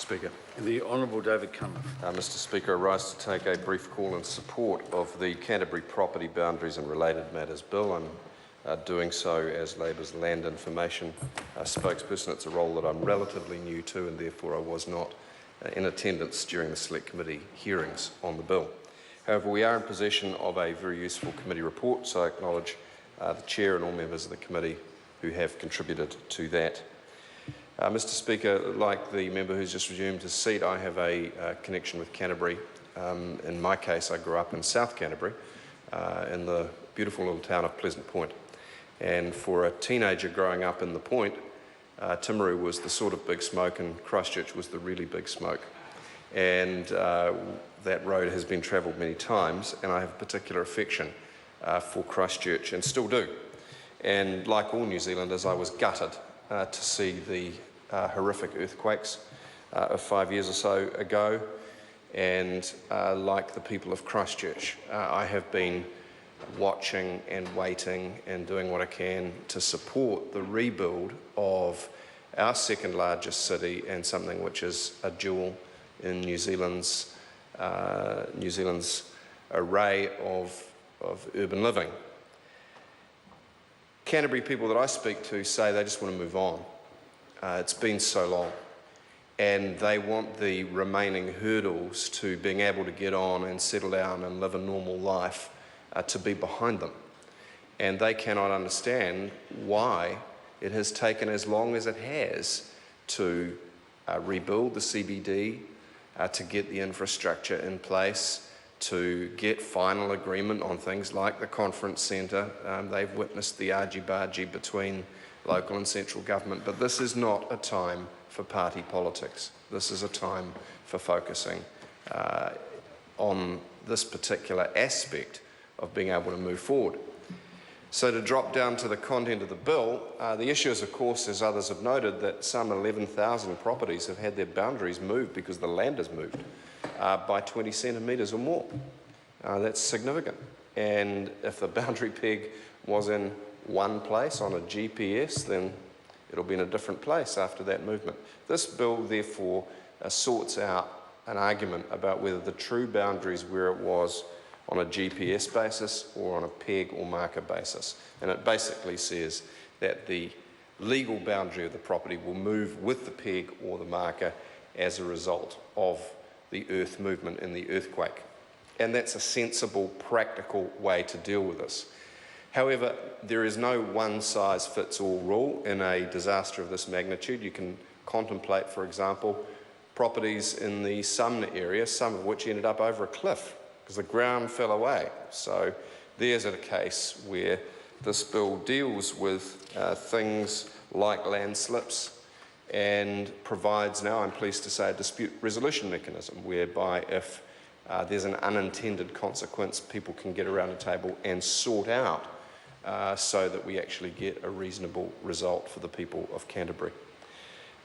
Speaker. The Honourable David Cunliffe. Mr Speaker, I rise to take a brief call in support of the Canterbury Property Boundaries and Related Matters Bill, and doing so as Labour's Land Information spokesperson. It's a role that I'm relatively new to, and therefore I was not in attendance during the Select Committee hearings on the bill. However, we are in possession of a very useful committee report, so I acknowledge the Chair and all members of the committee who have contributed to that. Mr Speaker, like the member who's just resumed his seat, I have a connection with Canterbury. In my case, I grew up in South Canterbury, in the beautiful little town of Pleasant Point. And for a teenager growing up in the Point, Timaru was the sort of big smoke and Christchurch was the really big smoke. And that road has been travelled many times, and I have a particular affection for Christchurch, and still do. And like all New Zealanders, I was gutted to see the horrific earthquakes of 5 years or so ago, and like the people of Christchurch, I have been watching and waiting and doing what I can to support the rebuild of our second largest city and something which is a jewel in New Zealand's array of urban living. Canterbury people that I speak to say they just want to move on. It's been so long, and they want the remaining hurdles to being able to get on and settle down and live a normal life to be behind them. And they cannot understand why it has taken as long as it has to rebuild the CBD, to get the infrastructure in place, to get final agreement on things like the conference centre. They've witnessed the argy-bargy between local and central government, but this is not a time for party politics. This is a time for focusing on this particular aspect of being able to move forward. So to drop down to the content of the bill, the issue is, of course, as others have noted, that some 11,000 properties have had their boundaries moved because the land has moved by 20 centimetres or more. That's significant. And if the boundary peg was in one place on a GPS, then it'll be in a different place after that movement. This bill, therefore, sorts out an argument about whether the true boundary is where it was on a GPS basis or on a peg or marker basis. And it basically says that the legal boundary of the property will move with the peg or the marker as a result of the earth movement in the earthquake. And that's a sensible, practical way to deal with this. However, there is no one-size-fits-all rule in a disaster of this magnitude. You can contemplate, for example, properties in the Sumner area, some of which ended up over a cliff because the ground fell away. So there's a case where this bill deals with things like landslips and provides now, I'm pleased to say, a dispute resolution mechanism whereby if there's an unintended consequence, people can get around a table and sort out so that we actually get a reasonable result for the people of Canterbury.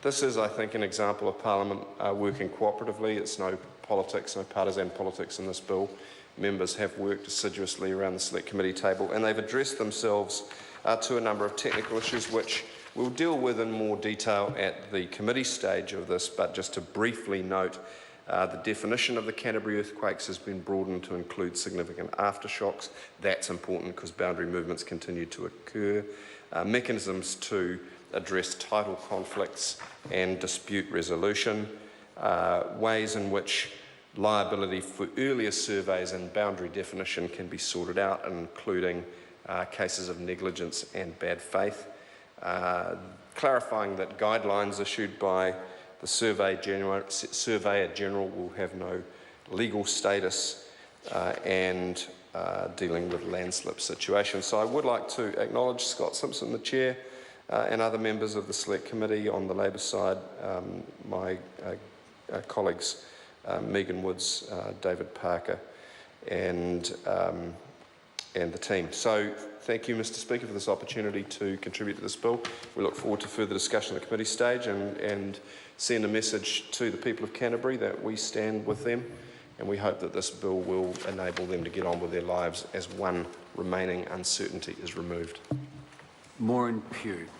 This is, I think, an example of Parliament working cooperatively. It's no politics, no partisan politics in this bill. Members have worked assiduously around the Select Committee table, and they've addressed themselves to a number of technical issues which we'll deal with in more detail at the committee stage of this, but just to briefly note, the definition of the Canterbury earthquakes has been broadened to include significant aftershocks. That's important because boundary movements continue to occur. Mechanisms to address title conflicts and dispute resolution, ways in which liability for earlier surveys and boundary definition can be sorted out, including cases of negligence and bad faith, clarifying that guidelines issued by the Surveyor General will have no legal status, and dealing with landslip situations. So I would like to acknowledge Scott Simpson, the Chair, and other members of the Select Committee on the Labour side, my colleagues Megan Woods, David Parker, and the team. So thank you, Mr Speaker, for this opportunity to contribute to this bill. We look forward to further discussion at the committee stage and send a message to the people of Canterbury that we stand with them, and we hope that this bill will enable them to get on with their lives as one remaining uncertainty is removed. Maureen Pugh.